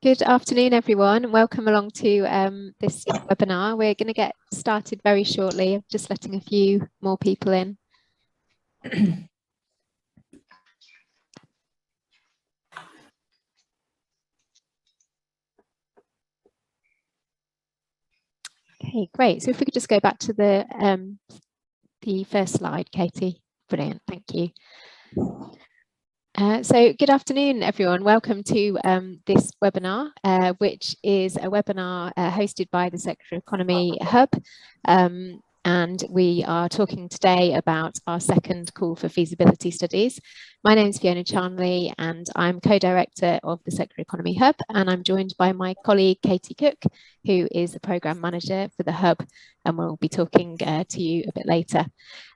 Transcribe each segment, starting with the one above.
Good afternoon, everyone, and welcome along to this webinar. We're going to get started very shortly. I'm just letting a few more people in. Okay, great. So if we could just go back to the first slide, Katie. Brilliant, thank you. So good afternoon, everyone. Welcome to this webinar, which is a webinar hosted by the Circular Economy Hub. And we are talking today about our second call for feasibility studies. My name is Fiona Charnley and I'm co-director of the Circular Economy Hub, and I'm joined by my colleague Katie Cooke, who is the programme manager for the Hub, and we'll be talking to you a bit later.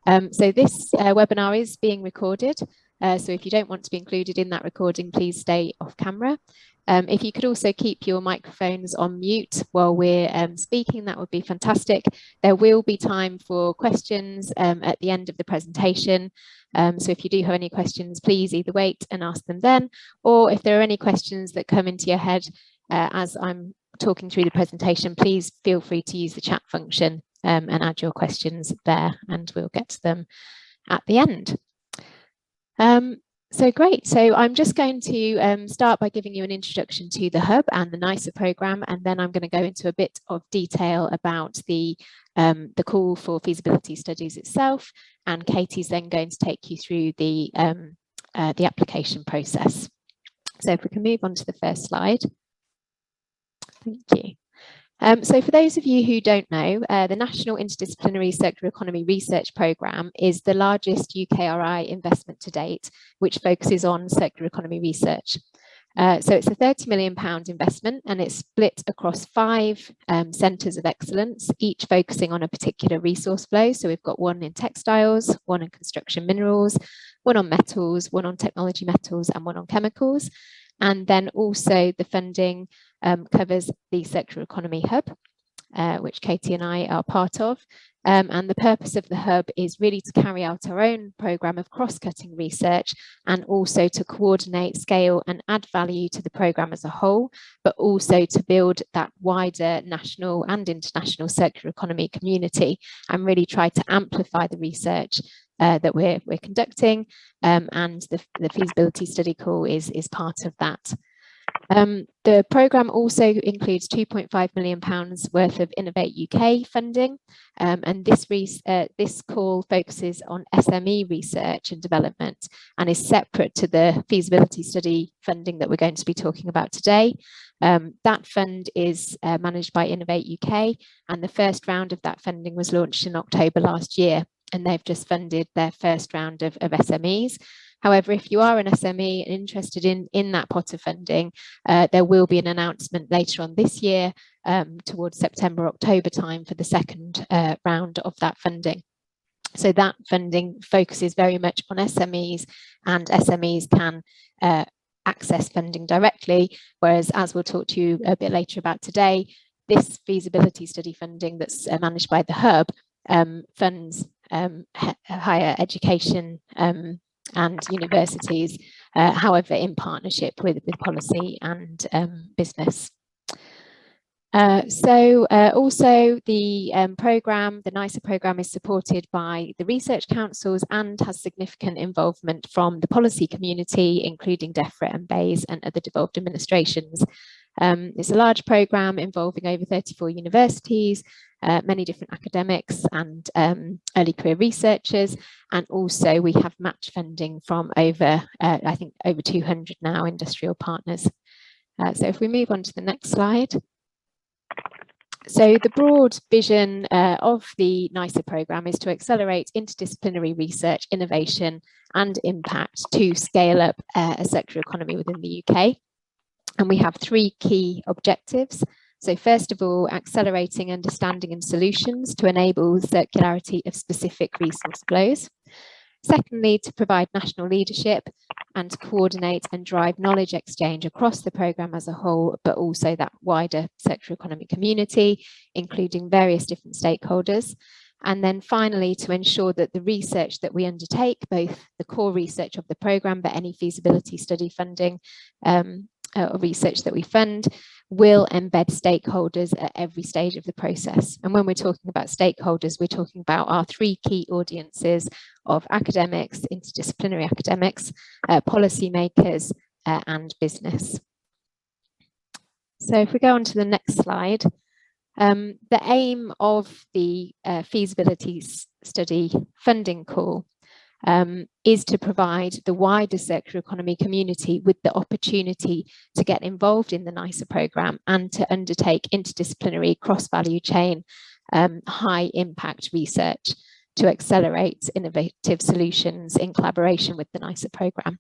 So this webinar is being recorded. So if you don't want to be included in that recording, please stay off camera. If you could also keep your microphones on mute while we're speaking, that would be fantastic. There will be time for questions at the end of the presentation. So if you do have any questions, please either wait and ask them then, or if there are any questions that come into your head as I'm talking through the presentation, please feel free to use the chat function and add your questions there, and we'll get to them at the end. So great. So I'm just going to start by giving you an introduction to the Hub and the NYSER programme, and then I'm going to go into a bit of detail about the call for feasibility studies itself, and Katie's then going to take you through the application process. So if we can move on to the first slide. Thank you. So for those of you who don't know, the National Interdisciplinary Circular Economy Research Programme is the largest UKRI investment to date, which focuses on circular economy research. So it's a £30 million investment, and it's split across 5 centres of excellence, each focusing on a particular resource flow. So we've got one in textiles, one in construction minerals, one on metals, one on technology metals, and one on chemicals. And then also the funding covers the Circular Economy Hub, which Katie and I are part of. And the purpose of the Hub is really to carry out our own programme of cross-cutting research, and also to coordinate, scale and add value to the programme as a whole, but also to build that wider national and international circular economy community and really try to amplify the research that we're conducting, and the feasibility study call is part of that. The programme also includes £2.5 million worth of Innovate UK funding, and this call focuses on SME research and development and is separate to the feasibility study funding that we're going to be talking about today. That fund is managed by Innovate UK, and the first round of that funding was launched in October last year, and they've just funded their first round of SMEs. However, if you are an SME and interested in that pot of funding, there will be an announcement later on this year towards September, October time for the second round of that funding. So that funding focuses very much on SMEs, and SMEs can access funding directly, whereas, as we'll talk to you a bit later about today, this feasibility study funding that's managed by the Hub funds higher education and universities, however, in partnership with policy and business. Also the programme, the NYSER programme, is supported by the research councils and has significant involvement from the policy community, including DEFRA and BEIS and other devolved administrations. It's a large programme involving over 34 universities, many different academics and early career researchers, and also we have match funding from over, I think, over 200 now industrial partners. So if we move on to the next slide. So the broad vision of the NYSER programme is to accelerate interdisciplinary research, innovation and impact to scale up a circular economy within the UK. And we have 3 key objectives. So first of all, accelerating understanding and solutions to enable circularity of specific resource flows. Secondly, to provide national leadership and to coordinate and drive knowledge exchange across the programme as a whole, but also that wider circular economy community, including various different stakeholders. And then finally, to ensure that the research that we undertake, both the core research of the programme, but any feasibility study funding, or research that we fund will embed stakeholders at every stage of the process. And when we're talking about stakeholders, we're talking about our three key audiences of academics, interdisciplinary academics, policymakers, and business. So if we go on to the next slide, the aim of the feasibility study funding call is to provide the wider circular economy community with the opportunity to get involved in the NYSER programme and to undertake interdisciplinary cross-value chain high impact research to accelerate innovative solutions in collaboration with the NYSER programme.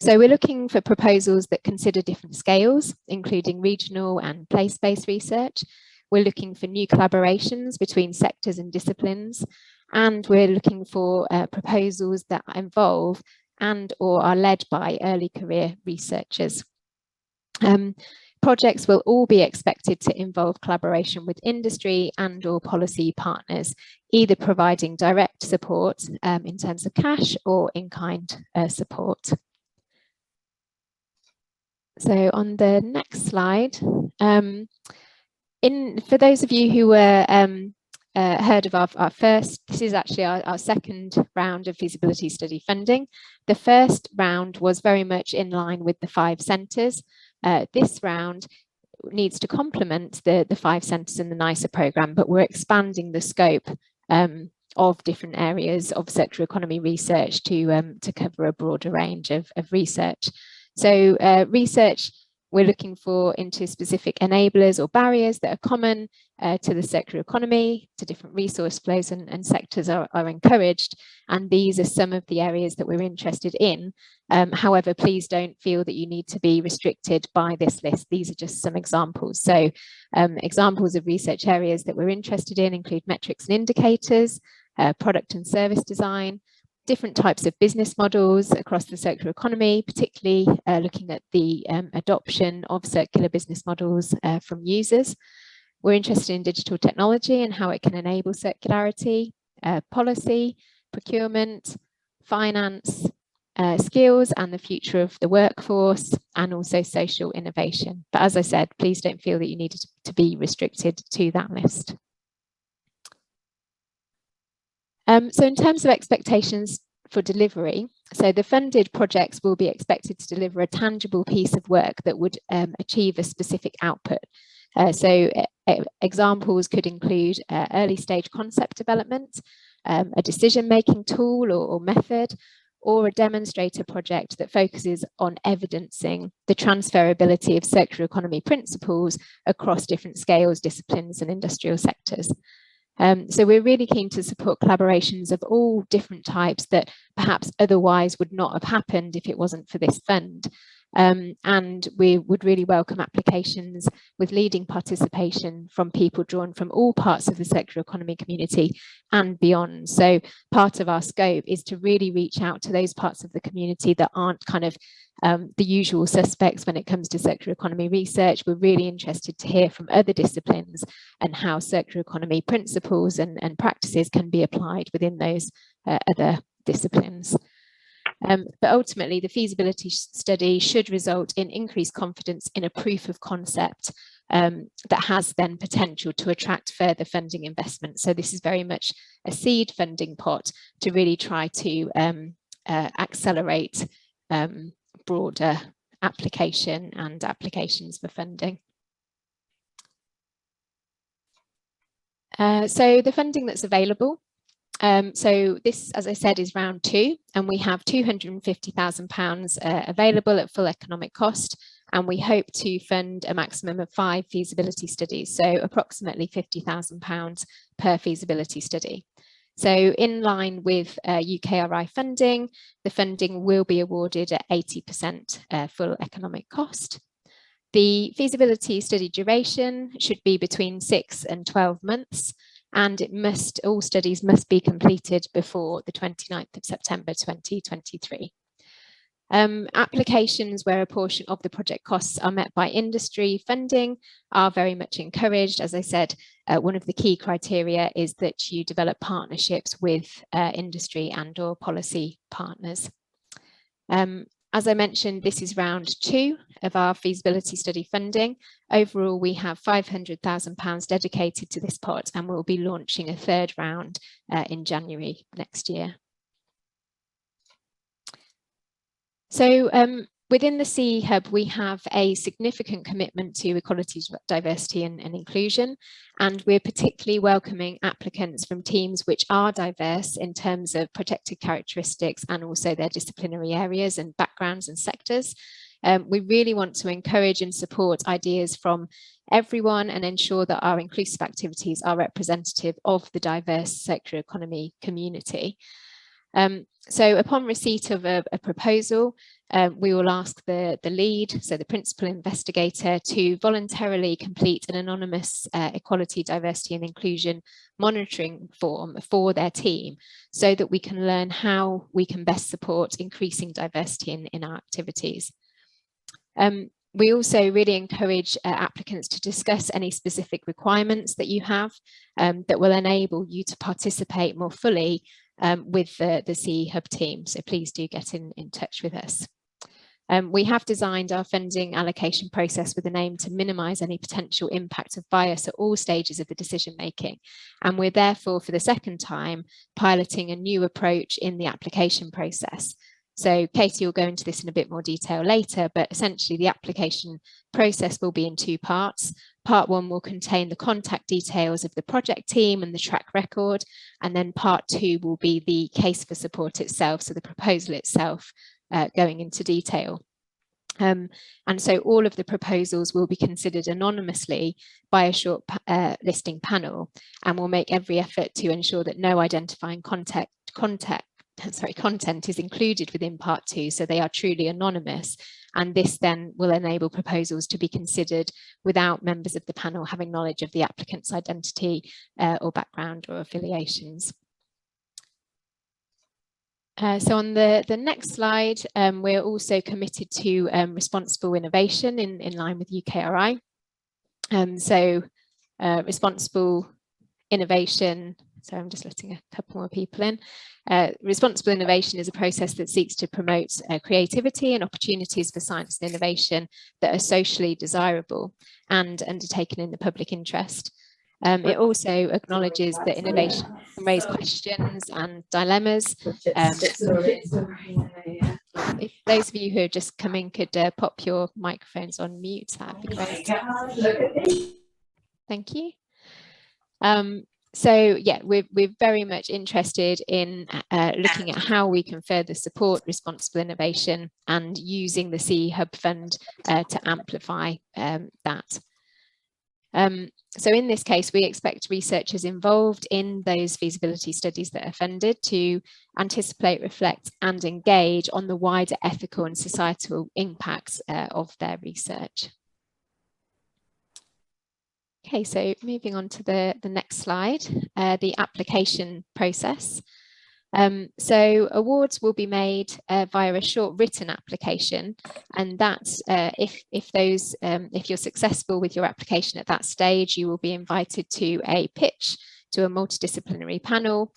So we're looking for proposals that consider different scales, including regional and place-based research. We're looking for new collaborations between sectors and disciplines, and we're looking for proposals that involve and or are led by early career researchers. Projects will all be expected to involve collaboration with industry and or policy partners, either providing direct support in terms of cash or in-kind support. So on the next slide, for those of you who were heard of our first, this is actually our second round of feasibility study funding. The first round was very much in line with the 5 centres. This round needs to complement the 5 centres in the NYSER programme, but we're expanding the scope of different areas of circular economy research to cover a broader range of research. So research we're looking for into specific enablers or barriers that are common to the circular economy, to different resource flows and sectors are encouraged. And these are some of the areas that we're interested in. However, please don't feel that you need to be restricted by this list. These are just some examples. So examples of research areas that we're interested in include metrics and indicators, product and service design, different types of business models across the circular economy, particularly looking at the adoption of circular business models from users. We're interested in digital technology and how it can enable circularity, policy, procurement, finance, skills and the future of the workforce, and also social innovation. But as I said, please don't feel that you need to be restricted to that list. So in terms of expectations for delivery, so the funded projects will be expected to deliver a tangible piece of work that would achieve a specific output. Examples could include early stage concept development, a decision-making tool or method, or a demonstrator project that focuses on evidencing the transferability of circular economy principles across different scales, disciplines and industrial sectors. So we're really keen to support collaborations of all different types that perhaps otherwise would not have happened if it wasn't for this fund. And we would really welcome applications with leading participation from people drawn from all parts of the circular economy community and beyond. So part of our scope is to really reach out to those parts of the community that aren't kind of the usual suspects when it comes to circular economy research. We're really interested to hear from other disciplines and how circular economy principles and practices can be applied within those other disciplines. But ultimately, the feasibility study should result in increased confidence in a proof of concept that has then potential to attract further funding investment. So this is very much a seed funding pot to really try to accelerate broader application and applications for funding. So the funding that's available. So this, as I said, is round 2, and we have £250,000 available at full economic cost, and we hope to fund a maximum of 5 feasibility studies, so approximately £50,000 per feasibility study. So in line with UKRI funding, the funding will be awarded at 80% full economic cost. The feasibility study duration should be between 6 and 12 months. And all studies must be completed before the 29th of September 2023. Applications where a portion of the project costs are met by industry funding are very much encouraged. As I said, one of the key criteria is that you develop partnerships with industry and or policy partners. As I mentioned, this is round 2 of our feasibility study funding. Overall, we have £500,000 dedicated to this pot, and we'll be launching a 3rd round in January next year. So within the CE Hub, we have a significant commitment to equality, diversity and inclusion, and we're particularly welcoming applicants from teams which are diverse in terms of protected characteristics and also their disciplinary areas and backgrounds and sectors. We really want to encourage and support ideas from everyone and ensure that our inclusive activities are representative of the diverse circular economy community. So upon receipt of a proposal, we will ask the lead, so the principal investigator, to voluntarily complete an anonymous equality, diversity and inclusion monitoring form for their team, so that we can learn how we can best support increasing diversity in our activities. We also really encourage applicants to discuss any specific requirements that you have that will enable you to participate more fully with the CE Hub team. So please do get in touch with us. We have designed our funding allocation process with an aim to minimise any potential impact of bias at all stages of the decision making. And we're therefore, for the 2nd time, piloting a new approach in the application process. So Katie will go into this in a bit more detail later, but essentially the application process will be in 2 parts. Part 1 will contain the contact details of the project team and the track record, and then part 2 will be the case for support itself, so the proposal itself going into detail. And so all of the proposals will be considered anonymously by a short listing panel, and we'll make every effort to ensure that no identifying content is included within part 2, so they are truly anonymous, and this then will enable proposals to be considered without members of the panel having knowledge of the applicant's identity or background or affiliations. So on the next slide, we're also committed to responsible innovation in line with UKRI. Responsible innovation, so I'm just letting a couple more people in. Responsible innovation is a process that seeks to promote creativity and opportunities for science and innovation that are socially desirable and undertaken in the public interest. It also acknowledges that innovation can raise questions and dilemmas. If those of you who are just coming could pop your microphones on mute, that'd be great. Thank you. So yeah, we're very much interested in looking at how we can further support responsible innovation and using the CE Hub Fund to amplify that. So in this case, we expect researchers involved in those feasibility studies that are funded to anticipate, reflect and engage on the wider ethical and societal impacts of their research. Okay, so moving on to the next slide, the application process. So awards will be made via a short written application, and that's if you're successful with your application at that stage, you will be invited to a pitch to a multidisciplinary panel,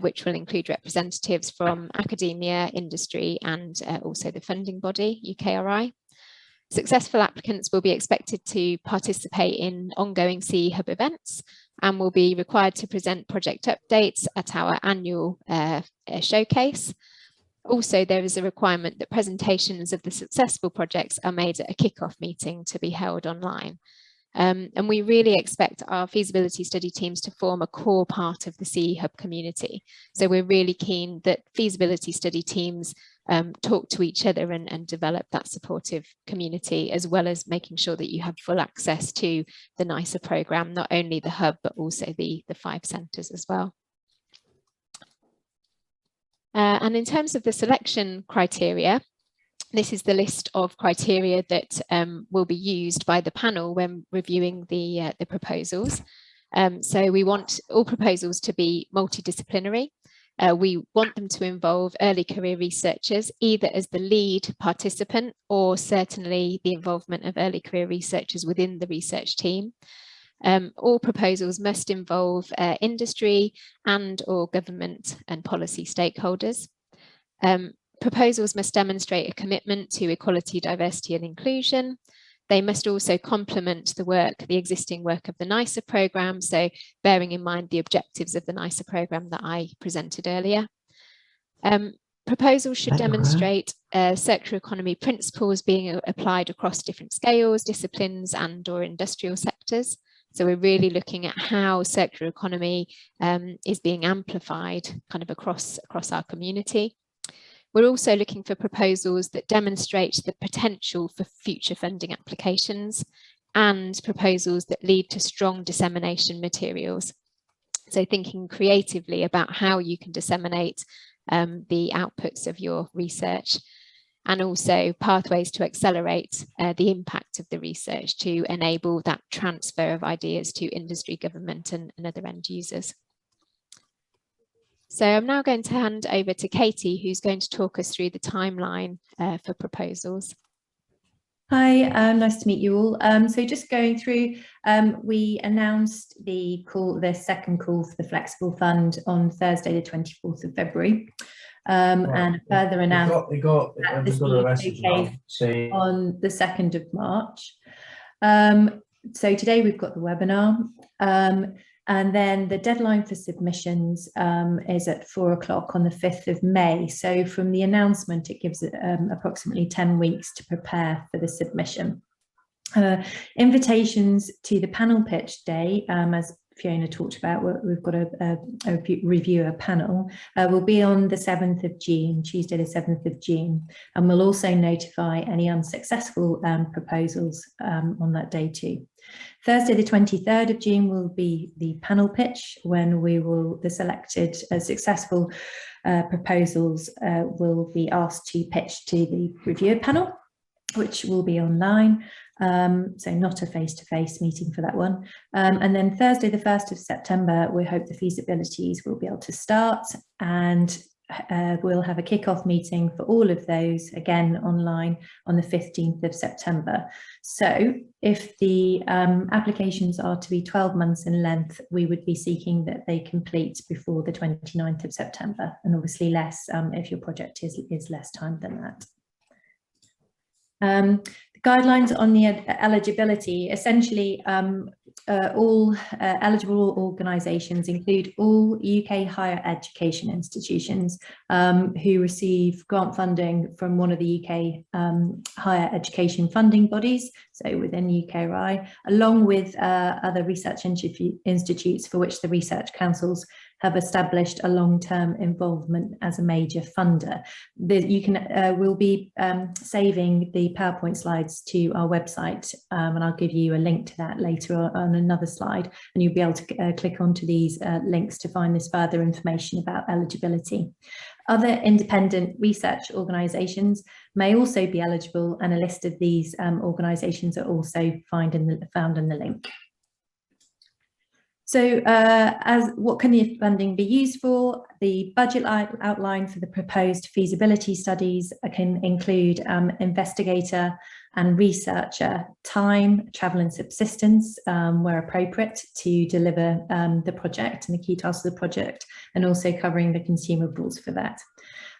which will include representatives from academia, industry, and also the funding body, UKRI. Successful applicants will be expected to participate in ongoing CE Hub events and will be required to present project updates at our annual showcase. Also, there is a requirement that presentations of the successful projects are made at a kick-off meeting to be held online. And we really expect our feasibility study teams to form a core part of the CE Hub community. So we're really keen that feasibility study teams talk to each other and develop that supportive community, as well as making sure that you have full access to the NYSER programme, not only the hub, but also the 5 centres as well. And in terms of the selection criteria, this is the list of criteria that will be used by the panel when reviewing the proposals. So we want all proposals to be multidisciplinary. We want them to involve early career researchers, either as the lead participant or certainly the involvement of early career researchers within the research team. All proposals must involve industry and or government and policy stakeholders. Proposals must demonstrate a commitment to equality, diversity and inclusion. They must also complement the existing work of the NYSER programme, so bearing in mind the objectives of the NYSER programme that I presented earlier. Proposals should demonstrate circular economy principles being applied across different scales, disciplines and/or industrial sectors. So we're really looking at how circular economy is being amplified kind of across our community. We're also looking for proposals that demonstrate the potential for future funding applications and proposals that lead to strong dissemination materials. So thinking creatively about how you can disseminate the outputs of your research, and also pathways to accelerate the impact of the research to enable that transfer of ideas to industry, government and other end users. So I'm now going to hand over to Katie, who's going to talk us through the timeline for proposals. Hi, nice to meet you all. So just going through, we announced the second call for the Flexible Fund on Thursday, the 24th of February. And a further announcement on the 2nd of March. So today we've got the webinar. And then the deadline for submissions is at 4 o'clock on the 5th of May. So from the announcement, it gives approximately 10 weeks to prepare for the submission. Invitations to the panel pitch day, as Fiona talked about, we've got a reviewer panel, will be on the 7th of June, Tuesday the 7th of June. And we'll also notify any unsuccessful proposals on that day too. Thursday the 23rd of June will be the panel pitch, when the selected successful proposals will be asked to pitch to the reviewer panel, which will be online. So not a face-to-face meeting for that one. And then Thursday the 1st of September, we hope the feasibilities will be able to start, and we'll have a kick-off meeting for all of those, again online, on the 15th of September. So if the applications are to be 12 months in length, we would be seeking that they complete before the 29th of September, and obviously less if your project is less time than that. The guidelines on the eligibility, essentially all eligible organisations include all UK higher education institutions who receive grant funding from one of the UK higher education funding bodies, so within UKRI, along with other research institutes for which the research councils have established a long-term involvement as a major funder. We'll be saving the PowerPoint slides to our website, and I'll give you a link to that later on another slide, and you'll be able to click onto these links to find this further information about eligibility. Other independent research organisations may also be eligible, and a list of these organisations are also found in the link. So what can the funding be used for? The budget outline for the proposed feasibility studies can include investigator and researcher time, travel and subsistence where appropriate to deliver the project and the key tasks of the project, and also covering the consumables for that.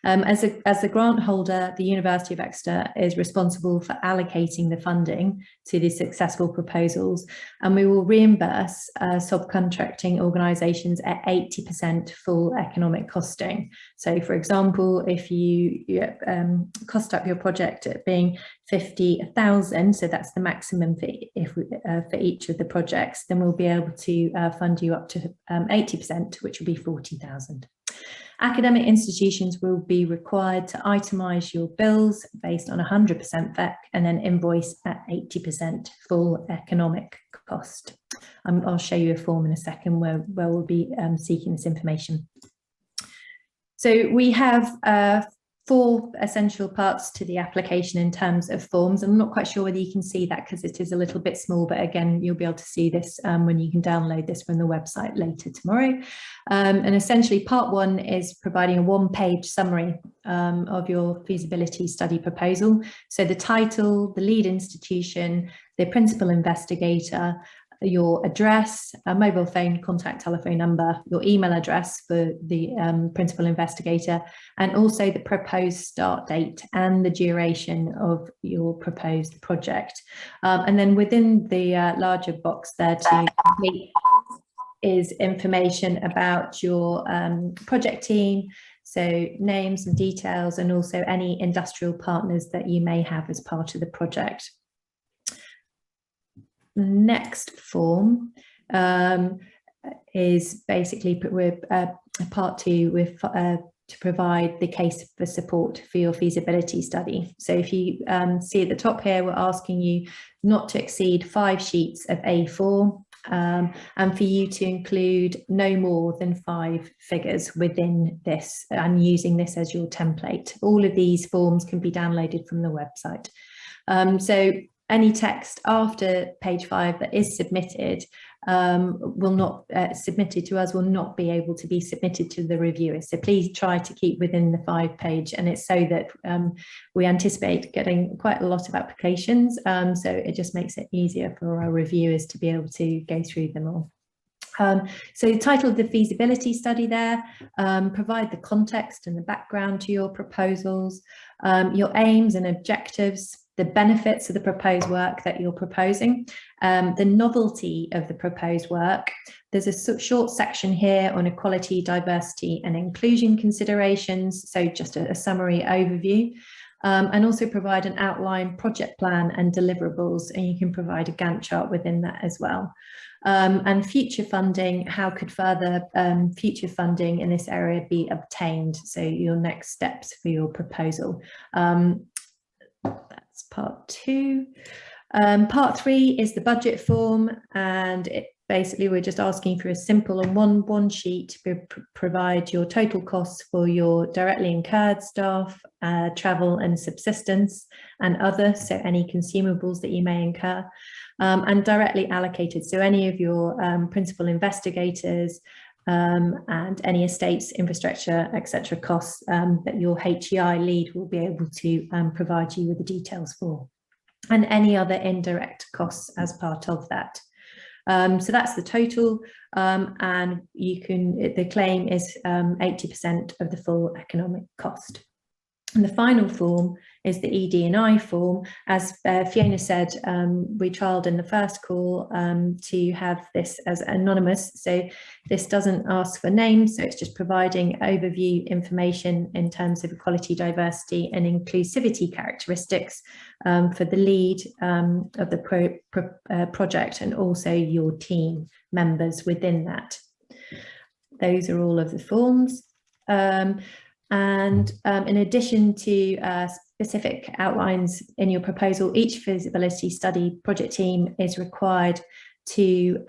As the grant holder, the University of Exeter is responsible for allocating the funding to the successful proposals, and we will reimburse subcontracting organisations at 80% full economic costing. So, for example, if you cost up your project at being 50,000, so that's the maximum for each of the projects, then we'll be able to fund you up to 80%, which will be 40,000. Academic institutions will be required to itemise your bills based on 100% VEC and then invoice at 80% full economic cost. I'll show you a form in a second where we'll be seeking this information. So we have 4 essential parts to the application in terms of forms. I'm not quite sure whether you can see that because it is a little bit small, but again, you'll be able to see this when you can download this from the website later tomorrow. And essentially part 1 is providing a 1-page summary of your feasibility study proposal. So the title, the lead institution, the principal investigator, your address, a mobile phone contact telephone number, your email address for the principal investigator, and also the proposed start date and the duration of your proposed project. And then within the larger box there to complete is information about your project team, so names and details, and also any industrial partners that you may have as part of the project. The next form is basically part 2 with to provide the case for support for your feasibility study. So if you see at the top here, we're asking you not to exceed 5 sheets of A4 and for you to include no more than 5 figures within this, and using this as your template. All of these forms can be downloaded from the website. So any text after page 5 that is submitted will not submitted to us will not be able to be submitted to the reviewers. So please try to keep within the 5-page, and it's so that we anticipate getting quite a lot of applications. So it just makes it easier for our reviewers to be able to go through them all. So the title of the feasibility study there, provide the context and the background to your proposals, your aims and objectives, the benefits of the proposed work that you're proposing, the novelty of the proposed work. There's a short section here on equality, diversity and inclusion considerations, so just a summary overview, and also provide an outline project plan and deliverables, and you can provide a Gantt chart within that as well. And future funding, how could further future funding in this area be obtained? So your next steps for your proposal. That's part 2. Part 3 is the budget form, and basically we're just asking for a simple and one sheet to provide your total costs for your directly incurred staff, travel and subsistence and other, so any consumables that you may incur, and directly allocated, so any of your principal investigators and any estates, infrastructure, etc. costs that your HEI lead will be able to provide you with the details for, and any other indirect costs as part of that. So that's the total, and you can, the claim is 80% of the full economic cost. And the final form is the ED&I form. As Fiona said, we trialled in the first call to have this as anonymous. So this doesn't ask for names, so it's just providing overview information in terms of equality, diversity and inclusivity characteristics for the lead of the project, and also your team members within that. Those are all of the forms. And in addition to specific outlines in your proposal, each feasibility study project team is required to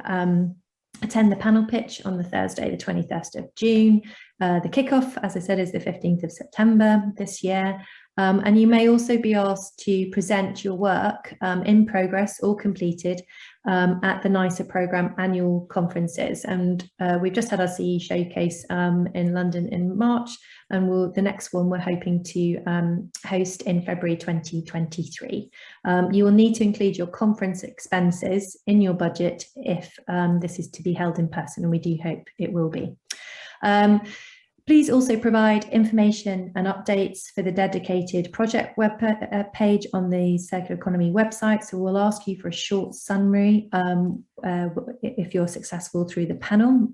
attend the panel pitch on the Thursday, the 21st of June. The kickoff, as I said, is the 15th of September this year. And you may also be asked to present your work in progress or completed at the NYSER programme annual conferences. And we've just had our CE showcase in London in March, and the next one we're hoping to host in February 2023. You will need to include your conference expenses in your budget if this is to be held in person, and we do hope it will be. Please also provide information and updates for the dedicated project web page on the Circular Economy website. So we'll ask you for a short summary if you're successful through the panel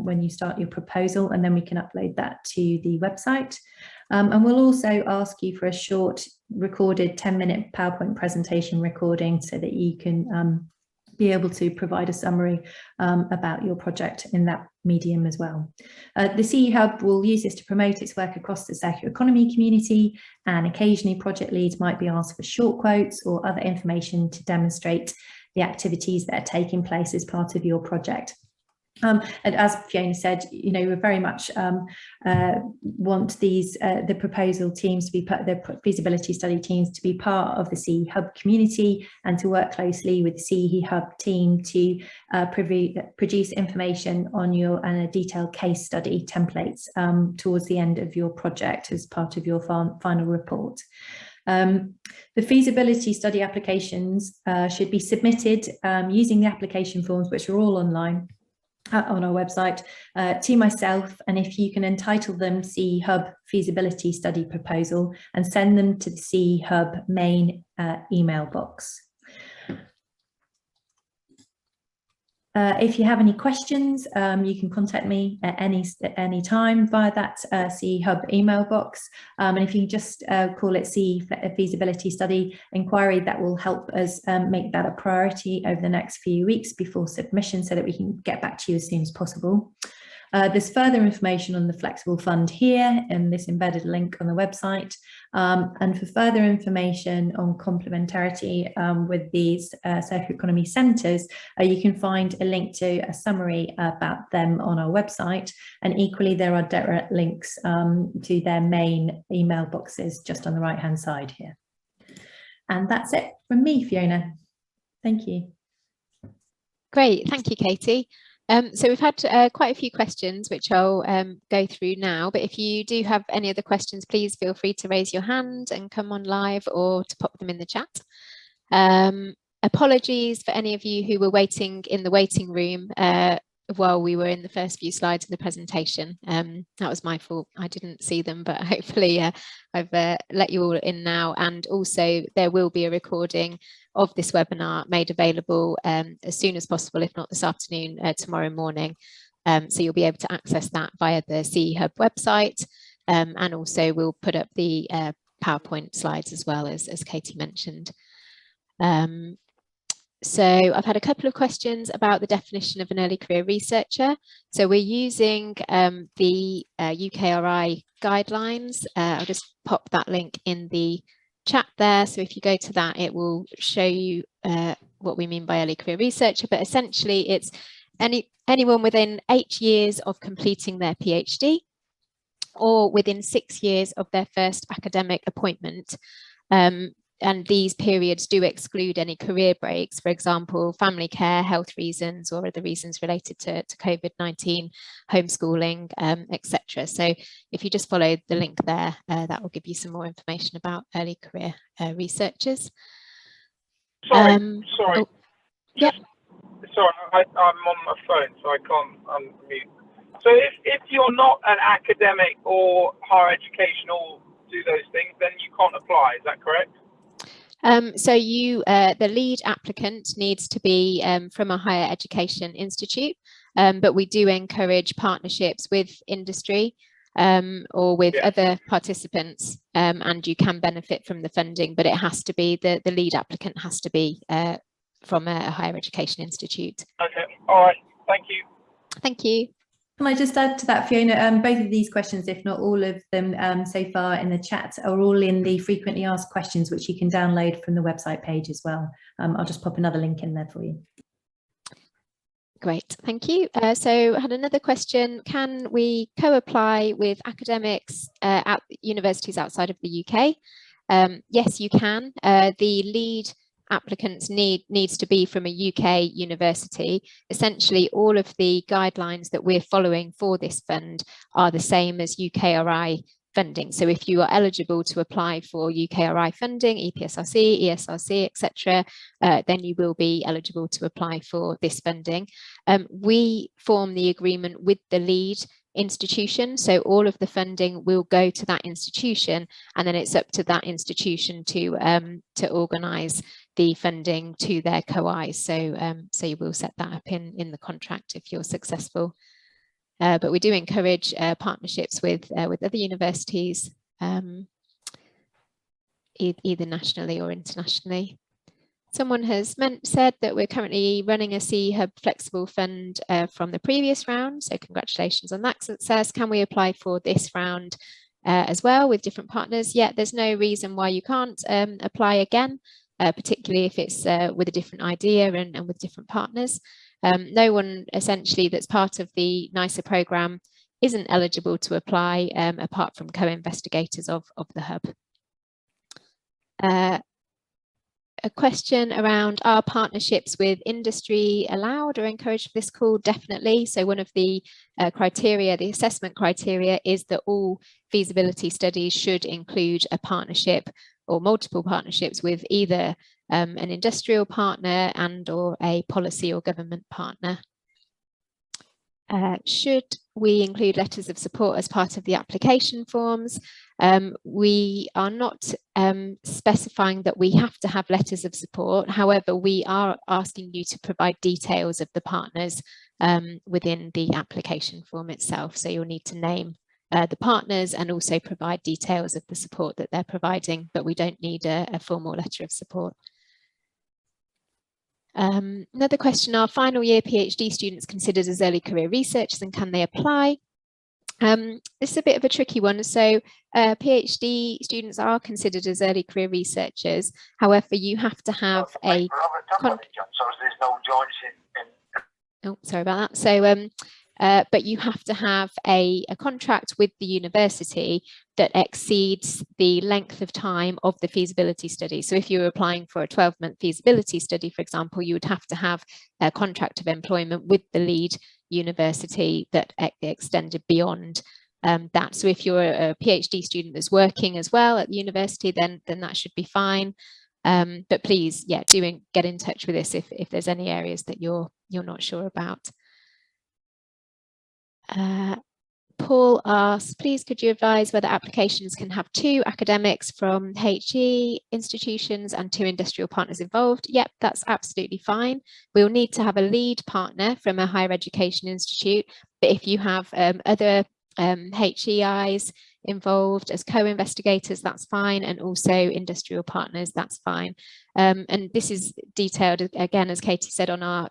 when you start your proposal, and then we can upload that to the website. And we'll also ask you for a short recorded 10-minute PowerPoint presentation recording so that you can be able to provide a summary about your project in that medium as well. The CE Hub will use this to promote its work across the circular economy community, and occasionally project leads might be asked for short quotes or other information to demonstrate the activities that are taking place as part of your project. And as Fiona said, you know, we very much want the proposal teams to be the feasibility study teams to be part of the CE Hub community, and to work closely with the CE Hub team to produce information on your detailed case study templates towards the end of your project as part of your final report. The feasibility study applications should be submitted using the application forms, which are all online on our website, to myself, and if you can entitle them CE Hub Feasibility Study Proposal and send them to the CE Hub main email box. If you have any questions, you can contact me at any time via that CE Hub email box. And if you just call it CE Feasibility Study Inquiry, that will help us make that a priority over the next few weeks before submission, so that we can get back to you as soon as possible. There's further information on the flexible fund here in this embedded link on the website. And for further information on complementarity with these circular economy centres, you can find a link to a summary about them on our website. And equally, there are direct links to their main email boxes just on the right-hand side here. And that's it from me, Fiona. Thank you. Great, thank you, Katie. So we've had quite a few questions, which I'll go through now, but if you do have any other questions, please feel free to raise your hand and come on live, or to pop them in the chat. Apologies for any of you who were waiting in the waiting room while we were in the first few slides of the presentation. That was my fault. I didn't see them, but hopefully I've let you all in now. And also there will be a recording of this webinar made available as soon as possible, if not this afternoon, tomorrow morning. So you'll be able to access that via the CE Hub website. And also we'll put up the PowerPoint slides as well, as Katie mentioned. So I've had a couple of questions about the definition of an early career researcher. So we're using the UKRI guidelines. I'll just pop that link in the chat there. So if you go to that, it will show you what we mean by early career researcher, but essentially it's anyone within 8 years of completing their PhD or within 6 years of their first academic appointment. And these periods do exclude any career breaks, for example, family care, health reasons, or other reasons related to COVID-19, homeschooling, etc. So if you just follow the link there, that will give you some more information about early career researchers. Sorry. Oh, yeah. Sorry, I'm on my phone, so I can't unmute. So if you're not an academic or higher education or do those things, then you can't apply, is that correct? So the lead applicant needs to be from a higher education institute, but we do encourage partnerships with industry or with other participants, and you can benefit from the funding, but it has to be, the lead applicant has to be from a higher education institute. Okay, all right, thank you. Thank you. Can I just add to that, Fiona? Both of these questions, if not all of them so far in the chat, are all in the frequently asked questions, which you can download from the website page as well. I'll just pop another link in there for you. Great, thank you. So I had another question. Can we co-apply with academics at universities outside of the UK? Yes, you can. The lead applicants needs to be from a UK university. Essentially, all of the guidelines that we're following for this fund are the same as UKRI funding. So if you are eligible to apply for UKRI funding, EPSRC, ESRC, etc., then you will be eligible to apply for this funding. We form the agreement with the lead institution, so all of the funding will go to that institution, and then it's up to that institution to organise the funding to their co-Is. So you will set that up in the contract if you're successful. But we do encourage partnerships with other universities, either nationally or internationally. Someone has said that we're currently running a CE Hub Flexible Fund from the previous round, so congratulations on that success. Can we apply for this round as well with different partners? Yeah, there's no reason why you can't apply again, particularly if it's with a different idea and with different partners. No one essentially that's part of the NYSER programme isn't eligible to apply apart from co-investigators of the hub. A question around, are partnerships with industry allowed or encouraged for this call? Definitely. So one of the criteria, the assessment criteria, is that all feasibility studies should include a partnership or multiple partnerships with either an industrial partner and or a policy or government partner. Should we include letters of support as part of the application forms? We are not specifying that we have to have letters of support. However, we are asking you to provide details of the partners within the application form itself. So you'll need to name the partners and also provide details of the support that they're providing, but we don't need a formal letter of support. Another question, are final year PhD students considered as early career researchers and can they apply? This is a bit of a tricky one. So PhD students are considered as early career researchers. However, you have to have a... Oh, sorry about that. So, but you have to have a contract with the university that exceeds the length of time of the feasibility study. So if you're applying for a 12-month feasibility study, for example, you would have to have a contract of employment with the lead university that extended beyond that. So if you're a PhD student that's working as well at the university, then that should be fine. But please, yeah, do get in touch with us if there's any areas that you're not sure about. Paul asks, please could you advise whether applications can have 2 academics from HE institutions and 2 industrial partners involved? Yep, that's absolutely fine. We'll need to have a lead partner from a higher education institute, but if you have other HEIs involved as co-investigators, that's fine, and also industrial partners, that's fine. And this is detailed again, as Katie said, on our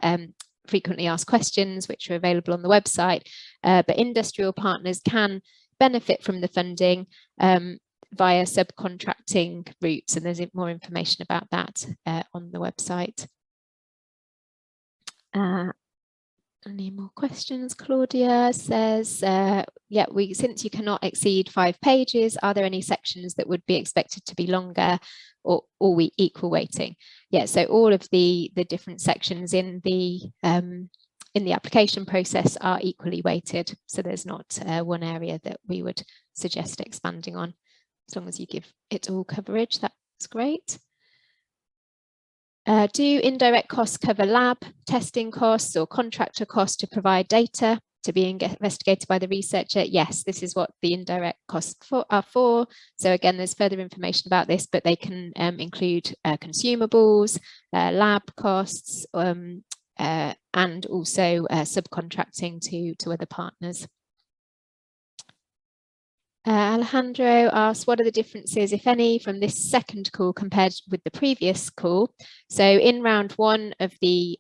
frequently asked questions, which are available on the website, but industrial partners can benefit from the funding via subcontracting routes, and there's more information about that on the website. Any more questions? Claudia says, yeah, since you cannot exceed 5 pages, are there any sections that would be expected to be longer or we equal weighting? Yeah, so all of the different sections in the application process are equally weighted. So there's not one area that we would suggest expanding on. As long as you give it all coverage, that's great. Do indirect costs cover lab testing costs or contractor costs to provide data to be investigated by the researcher? Yes, this is what the indirect costs are for. So again, there's further information about this, but they can include consumables, lab costs, and also subcontracting to other partners. Alejandro asks, what are the differences, if any, from this second call compared with the previous call? So in round 1 of the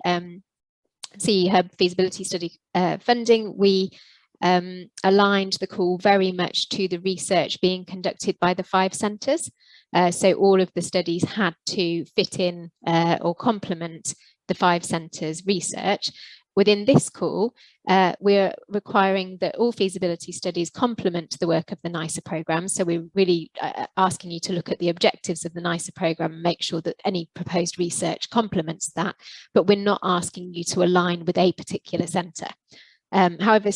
CE Hub feasibility study funding, we aligned the call very much to the research being conducted by the 5 centres. So all of the studies had to fit in or complement the 5 centres research. Within this call, we're requiring that all feasibility studies complement the work of the NYSER programme. So we're really asking you to look at the objectives of the NYSER programme and make sure that any proposed research complements that, but we're not asking you to align with a particular centre. However,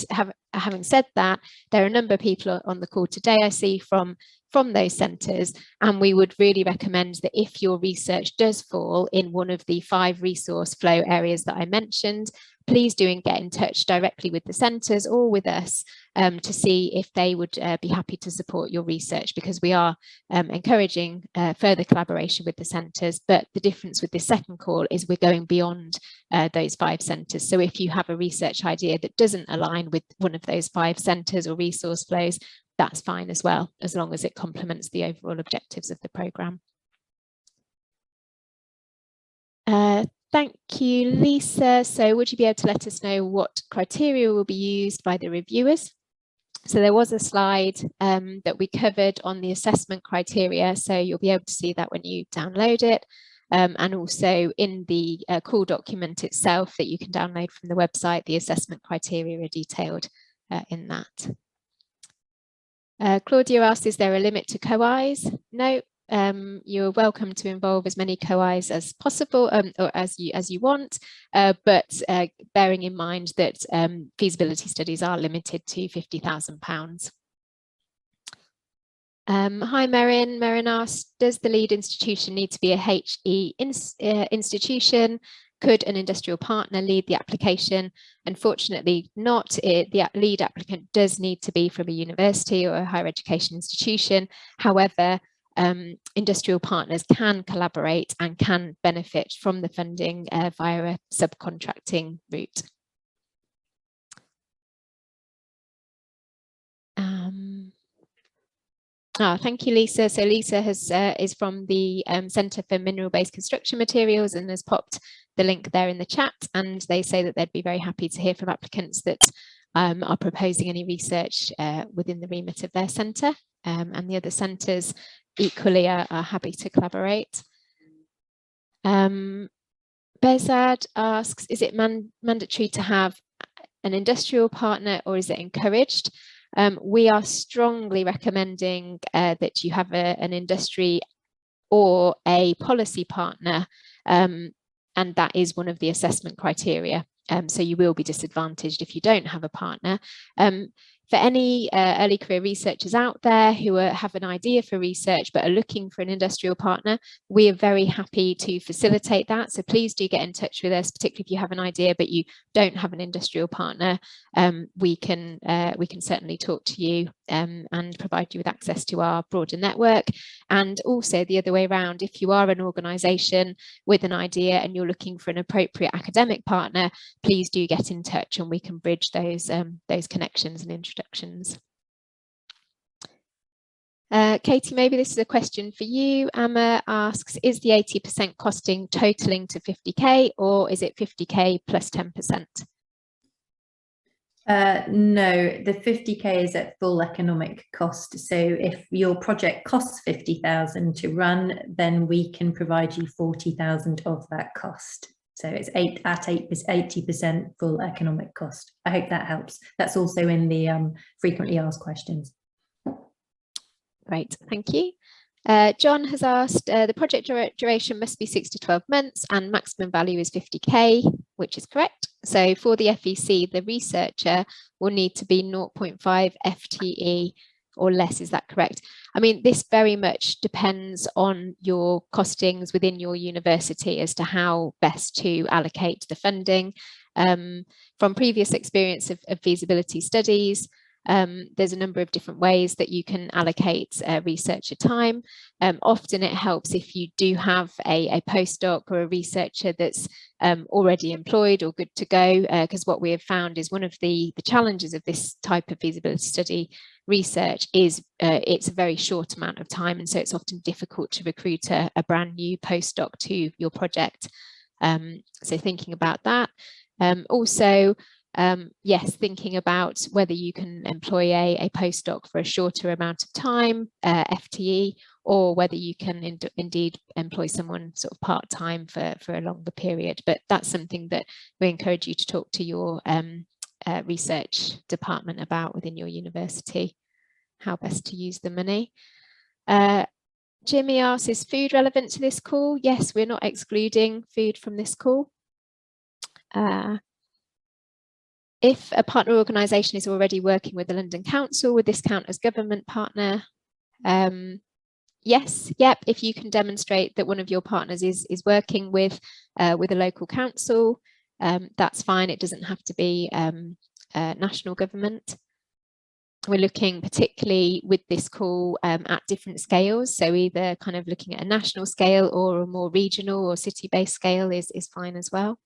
having said that, there are a number of people on the call today I see from those centres, and we would really recommend that if your research does fall in one of the 5 resource flow areas that I mentioned, please do get in touch directly with the centres or with us to see if they would be happy to support your research, because we are encouraging further collaboration with the centres. But the difference with this second call is we're going beyond those 5 centres. So if you have a research idea that doesn't align with one of those 5 centres or resource flows, that's fine as well, as long as it complements the overall objectives of the programme. Thank you, Lisa. So would you be able to let us know what criteria will be used by the reviewers? So there was a slide that we covered on the assessment criteria, so you'll be able to see that when you download it, and also in the call document itself that you can download from the website, the assessment criteria are detailed in that. Claudia asked, is there a limit to co-Is? No. You're welcome to involve as many co-Is as possible, or as you want, but bearing in mind that feasibility studies are limited to £50,000. Hi, Merin. Merin asks, does the lead institution need to be a HE institution? Could an industrial partner lead the application? Unfortunately not. The lead applicant does need to be from a university or a higher education institution. However, industrial partners can collaborate and can benefit from the funding via a subcontracting route. Thank you, Lisa. So Lisa is from the Centre for Mineral-Based Construction Materials and has popped the link there in the chat, and they say that they'd be very happy to hear from applicants that are proposing any research within the remit of their centre, and the other centres equally are happy to collaborate. Bezad asks, is it mandatory to have an industrial partner or is it encouraged? We are strongly recommending that you have an industry or a policy partner, and that is one of the assessment criteria. So you will be disadvantaged if you don't have a partner. For any early career researchers out there who have an idea for research but are looking for an industrial partner, we are very happy to facilitate that. So please do get in touch with us, particularly if you have an idea but you don't have an industrial partner. We can certainly talk to you and provide you with access to our broader network. And also the other way around, if you are an organisation with an idea and you're looking for an appropriate academic partner, please do get in touch and we can bridge those connections and introductions. Katie, maybe this is a question for you. Amma asks, is the 80% costing totaling to 50k or is it 50k plus 10%? No, the 50k is at full economic cost. So if your project costs 50,000 to run, then we can provide you 40,000 of that cost. So it's 80% full economic cost. I hope that helps. That's also in the frequently asked questions. Great, thank you. John has asked, the project duration must be 6 to 12 months and maximum value is 50k, which is correct. So for the FEC, the researcher will need to be 0.5 FTE or less, is that correct? I mean, this very much depends on your costings within your university as to how best to allocate the funding. From previous experience of feasibility studies, there's a number of different ways that you can allocate researcher time. Often it helps if you do have a postdoc or a researcher that's already employed or good to go, because what we have found is one of the challenges of this type of feasibility study research is it's a very short amount of time, and so it's often difficult to recruit a brand new postdoc to your project. So thinking about that. Also, yes, thinking about whether you can employ a postdoc for a shorter amount of time, FTE, or whether you can indeed employ someone sort of part-time for a longer period. But that's something that we encourage you to talk to your research department about within your university, how best to use the money. Jimmy asks, is food relevant to this call? Yes, we're not excluding food from this call. If a partner organisation is already working with the London Council, would this count as government partner? Yes, yep, if you can demonstrate that one of your partners is working with a local council, that's fine. It doesn't have to be national government. We're looking particularly with this call at different scales, so either kind of looking at a national scale or a more regional or city-based scale is fine as well.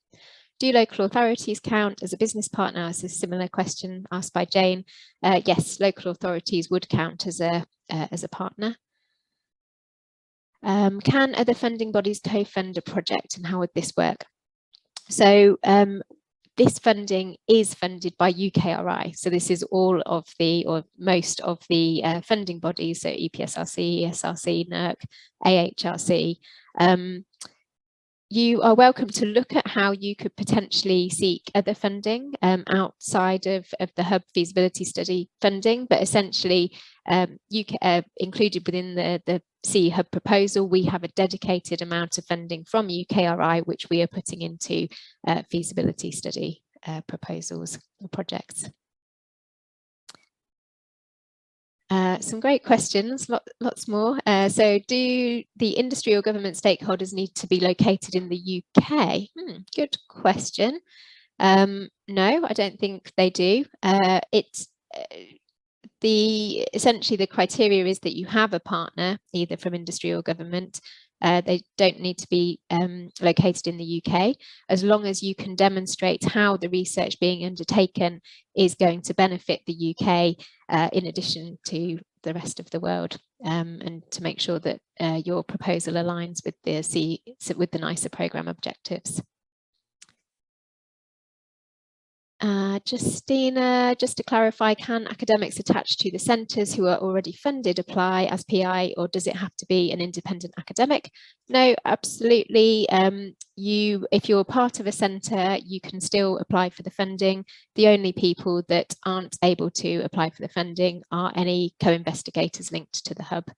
Do local authorities count as a business partner? It's a similar question asked by Jane. Yes, local authorities would count as a partner. Can other funding bodies co-fund a project, and how would this work? So this funding is funded by UKRI. So this is all of the, or most of the funding bodies, so EPSRC, ESRC, NERC, AHRC. You are welcome to look at how you could potentially seek other funding outside of the Hub feasibility study funding, but essentially included within the CE Hub proposal, we have a dedicated amount of funding from UKRI, which we are putting into feasibility study proposals or projects. Some great questions, lots more. So do the industry or government stakeholders need to be located in the UK? Good question. No, I don't think they do. Essentially the criteria is that you have a partner, either from industry or government. They don't need to be located in the UK, as long as you can demonstrate how the research being undertaken is going to benefit the UK in addition to the rest of the world, and to make sure that your proposal aligns with the NYSER programme objectives. Justina, just to clarify, can academics attached to the centres who are already funded apply as PI, or does it have to be an independent academic? No, absolutely. If you're part of a centre, you can still apply for the funding. The only people that aren't able to apply for the funding are any co-investigators linked to the hub.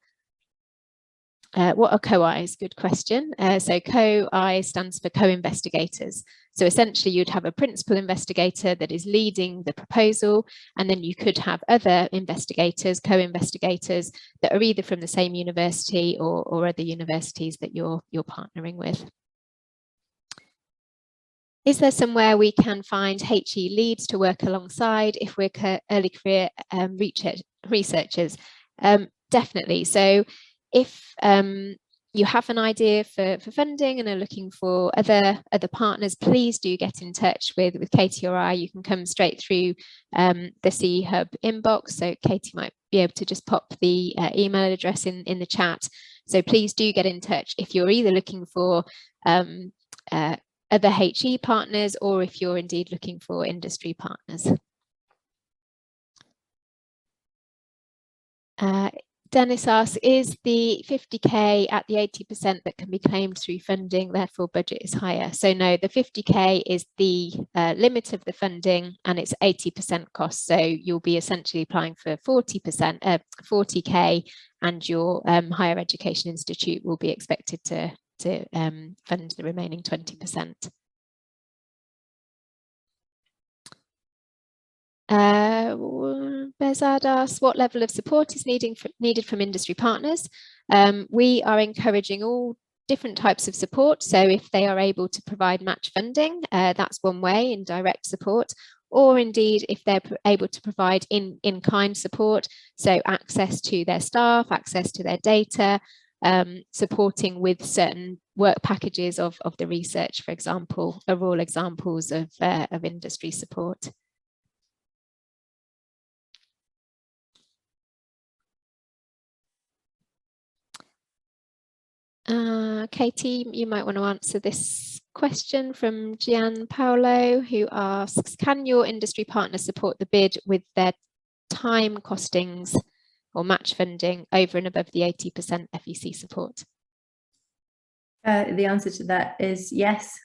What are co-Is? Good question. So co-I stands for co-investigators. So essentially you'd have a principal investigator that is leading the proposal, and then you could have other investigators, co-investigators that are either from the same university or other universities that you're partnering with. Is there somewhere we can find HE leads to work alongside if we're early career researchers? Definitely. So if you have an idea for funding and are looking for other partners, please do get in touch with Katie or I. You can come straight through the CE Hub inbox. So Katie might be able to just pop the email address in the chat. So please do get in touch if you're either looking for other HE partners, or if you're indeed looking for industry partners. Dennis asks, is the 50k at the 80% that can be claimed through funding, therefore budget is higher? So no, the 50k is the limit of the funding, and it's 80% cost. So you'll be essentially applying for 40k, and your higher education institute will be expected to fund the remaining 20%. Bezad asks, what level of support is needed from industry partners? We are encouraging all different types of support. So if they are able to provide match funding, that's one way, in direct support, or indeed if they're able to provide in-kind support, so access to their staff, access to their data, supporting with certain work packages of the research, for example, are all examples of industry support. Katie, you might want to answer this question from Gian Paolo, who asks, can your industry partner support the bid with their time costings or match funding over and above the 80% FEC support? The answer to that is yes,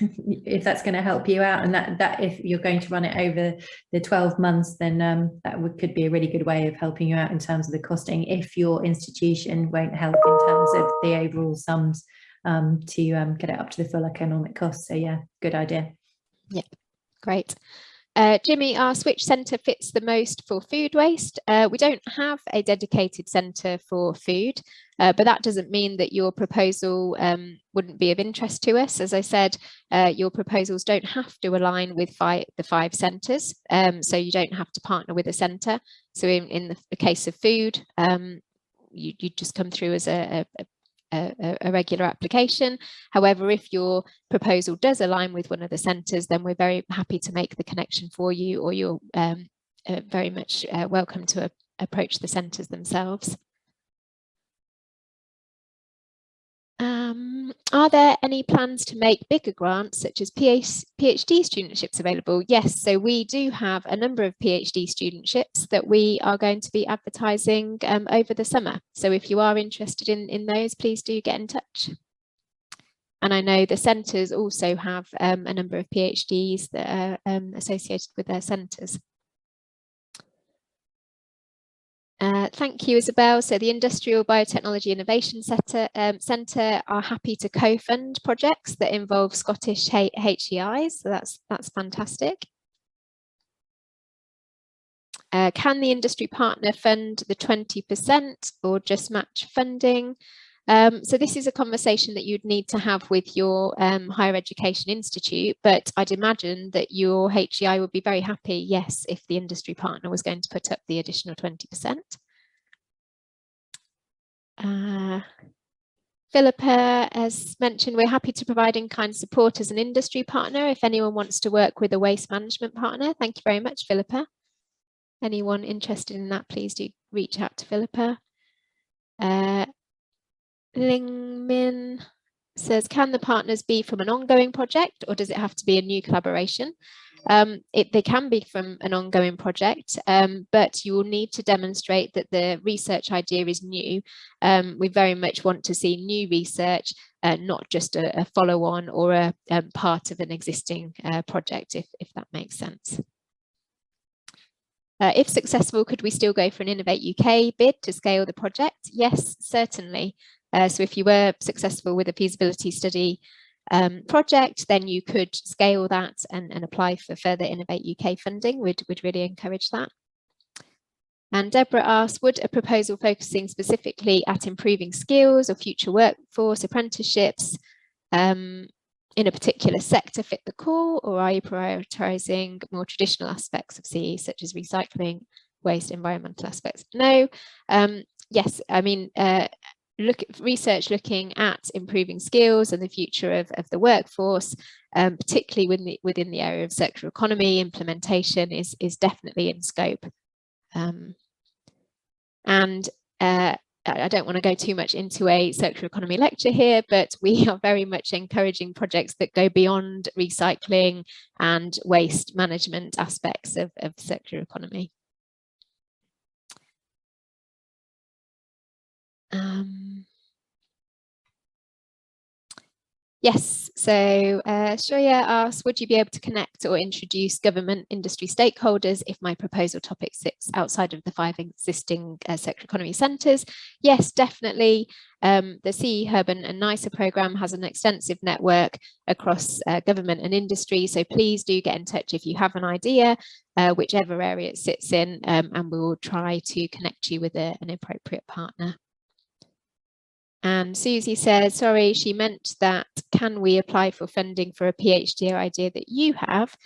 if that's going to help you out, and that if you're going to run it over the 12 months, then that could be a really good way of helping you out in terms of the costing, if your institution won't help in terms of the overall sums to get it up to the full economic cost. So yeah, good idea. Yeah, great. Jimmy asks, which centre fits the most for food waste? We don't have a dedicated centre for food, but that doesn't mean that your proposal wouldn't be of interest to us. As I said, your proposals don't have to align with the 5 centres, so you don't have to partner with a centre. So in the case of food, you just come through as a regular application. However, if your proposal does align with one of the centres, then we're very happy to make the connection for you, or you're very much welcome to approach the centres themselves. Are there any plans to make bigger grants such as PhD studentships available? Yes, so we do have a number of PhD studentships that we are going to be advertising over the summer. So if you are interested in those, please do get in touch. And I know the centres also have a number of PhDs that are associated with their centres. Thank you, Isabel. So the Industrial Biotechnology Innovation Centre are happy to co-fund projects that involve Scottish HEIs. So that's fantastic. Can the industry partner fund the 20% or just match funding? So this is a conversation that you'd need to have with your higher education institute, but I'd imagine that your HEI would be very happy, yes, if the industry partner was going to put up the additional 20%. Philippa has mentioned we're happy to provide in-kind support as an industry partner if anyone wants to work with a waste management partner. Thank you very much, Philippa. Anyone interested in that, please do reach out to Philippa. Ling Min says, can the partners be from an ongoing project or does it have to be a new collaboration? They can be from an ongoing project, but you will need to demonstrate that the research idea is new. We very much want to see new research, not just a follow-on or a part of an existing project, if that makes sense. If successful, could we still go for an Innovate UK bid to scale the project? Yes, certainly. So if you were successful with a feasibility study project, then you could scale that and apply for further Innovate UK funding. We'd really encourage that. And Deborah asks, would a proposal focusing specifically at improving skills or future workforce apprenticeships in a particular sector fit the call, or are you prioritising more traditional aspects of CE such as recycling, waste, environmental aspects? No. Yes, I mean, research looking at improving skills and the future of the workforce, particularly within the area of circular economy implementation, is definitely in scope. I don't want to go too much into a circular economy lecture here, but we are very much encouraging projects that go beyond recycling and waste management aspects of circular economy. Yes, so Shoya asks, would you be able to connect or introduce government industry stakeholders if my proposal topic sits outside of the 5 existing circular economy centres? Yes, definitely. The CE Hub and NYSER programme has an extensive network across government and industry, so please do get in touch if you have an idea, whichever area it sits in, and we will try to connect you with an appropriate partner. And Susie says, sorry, she meant that can we apply for funding for a PhD idea that you have?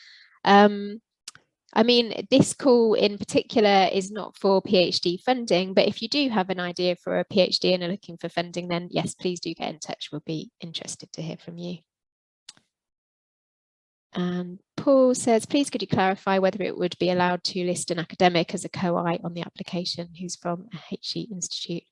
I mean, this call in particular is not for PhD funding, but if you do have an idea for a PhD and are looking for funding, then yes, please do get in touch. We'll be interested to hear from you. And Paul says, please could you clarify whether it would be allowed to list an academic as a co-I on the application who's from a HE institute?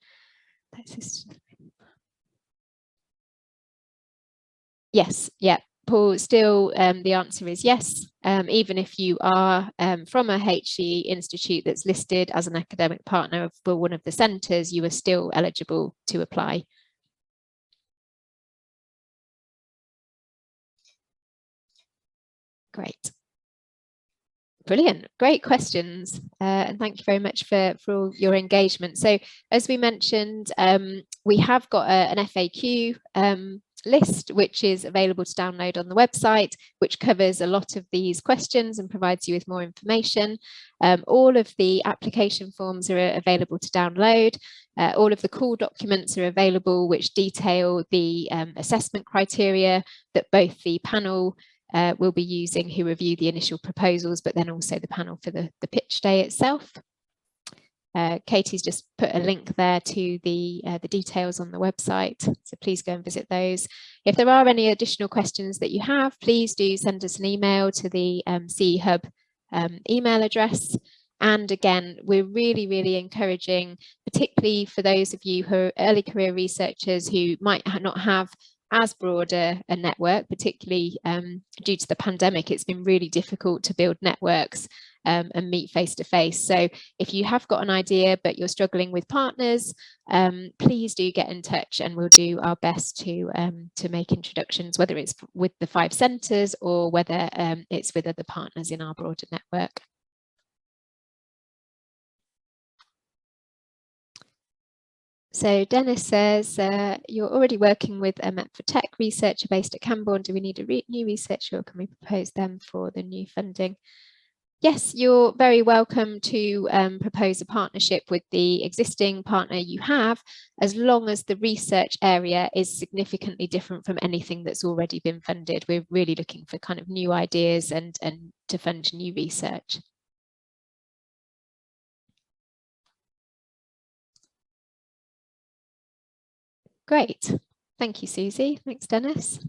Yes, yeah, Paul, still the answer is yes. Even if you are from a HE institute that's listed as an academic partner for one of the centres, you are still eligible to apply. Great. Brilliant, great questions, and thank you very much for all your engagement. So as we mentioned, we have got an FAQ list which is available to download on the website, which covers a lot of these questions and provides you with more information. All of the application forms are available to download. All of the call documents are available, which detail the assessment criteria that both the panel will be using who review the initial proposals, but then also the panel for the pitch day itself. Katie's just put a link there to the details on the website, so please go and visit those. If there are any additional questions that you have, please do send us an email to the CE Hub email address. And again, we're really encouraging, particularly for those of you who are early career researchers who might not have as broad a network, particularly due to the pandemic. It's been really difficult to build networks and meet face to face. So if you have got an idea but you're struggling with partners, please do get in touch and we'll do our best to make introductions, whether it's with the 5 centres or whether it's with other partners in our broader network. So Dennis says, you're already working with a Met for Tech researcher based at Camborne. Do we need a new researcher or can we propose them for the new funding? yes, you're very welcome to propose a partnership with the existing partner you have, as long as the research area is significantly different from anything that's already been funded. We're really looking for kind of new ideas and to fund new research. Great. Thank you, Susie. Thanks, Dennis.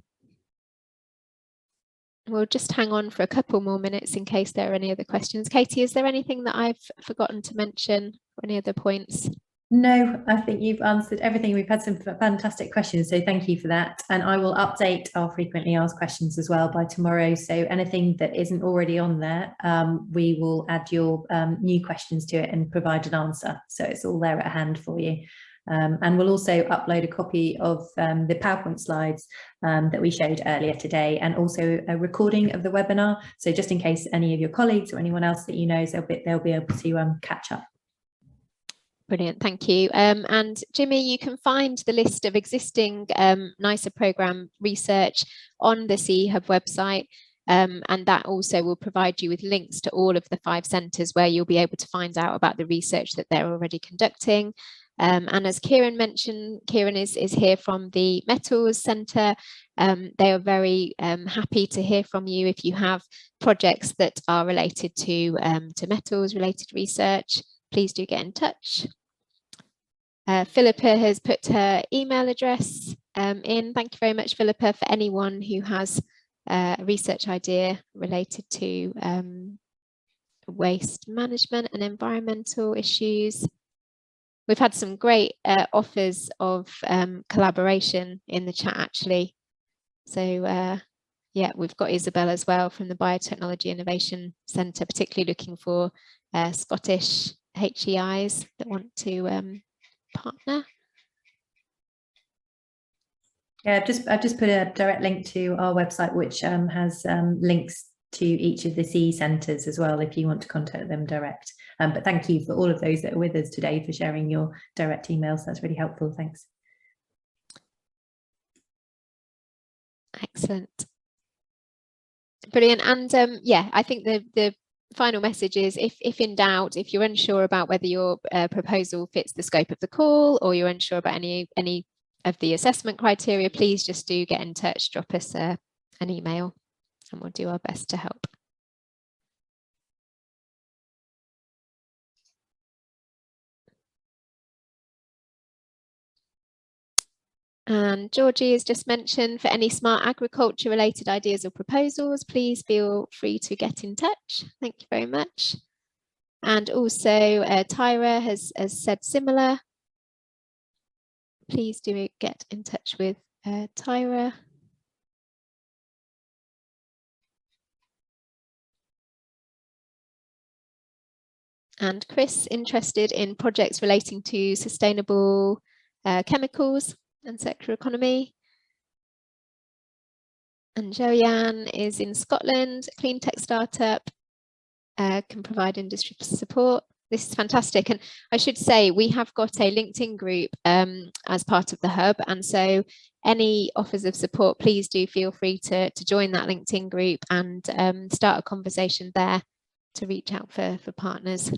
We'll just hang on for a couple more minutes in case there are any other questions. Katie, is there anything that I've forgotten to mention or any other points? No, I think you've answered everything. We've had some fantastic questions, so thank you for that. And I will update our frequently asked questions as well by tomorrow. So anything that isn't already on there, we will add your new questions to it and provide an answer. So it's all there at hand for you. And we'll also upload a copy of the PowerPoint slides that we showed earlier today, and also a recording of the webinar. So just in case any of your colleagues or anyone else that you know, they'll be able to catch up. Brilliant, thank you. And Jimmy, you can find the list of existing NYSER programme research on the CE Hub website. And that also will provide you with links to all of the 5 centres where you'll be able to find out about the research that they're already conducting. And as Kieran mentioned, Kieran is here from the Metals Centre. They are very happy to hear from you if you have projects that are related to metals related research. Please do get in touch. Philippa has put her email address in. Thank you very much, Philippa, for anyone who has a research idea related to waste management and environmental issues. We've had some great offers of collaboration in the chat, actually. So yeah, we've got Isabel as well from the Biotechnology Innovation Centre, particularly looking for Scottish HEIs that want to partner. Yeah, I've just put a direct link to our website, which has links to each of the CE centres as well, if you want to contact them direct. But thank you for all of those that are with us today for sharing your direct emails. That's really helpful. Thanks. Excellent. Brilliant. And yeah, I think the final message is, if in doubt, if you're unsure about whether your proposal fits the scope of the call, or you're unsure about any of the assessment criteria, please just do get in touch, drop us an email, and we'll do our best to help. And Georgie has just mentioned, for any smart agriculture related ideas or proposals, please feel free to get in touch. Thank you very much. And also Tyra has said similar. Please do get in touch with Tyra. And Chris, interested in projects relating to sustainable chemicals and circular economy. And Joanne is in Scotland, a clean tech startup, can provide industry support. This is fantastic. And I should say, we have got a LinkedIn group as part of the hub. And so any offers of support, please do feel free to join that LinkedIn group and start a conversation there to reach out for partners.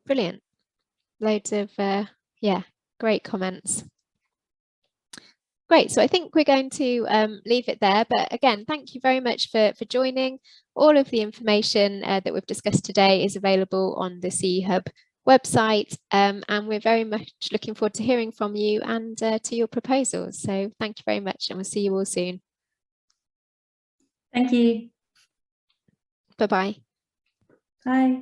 Brilliant. Loads of, yeah, great comments. Great, so I think we're going to leave it there. But again, thank you very much for joining. All of the information that we've discussed today is available on the CE Hub website. And we're very much looking forward to hearing from you and to your proposals. So thank you very much, and we'll see you all soon. Thank you. Bye-bye. Bye.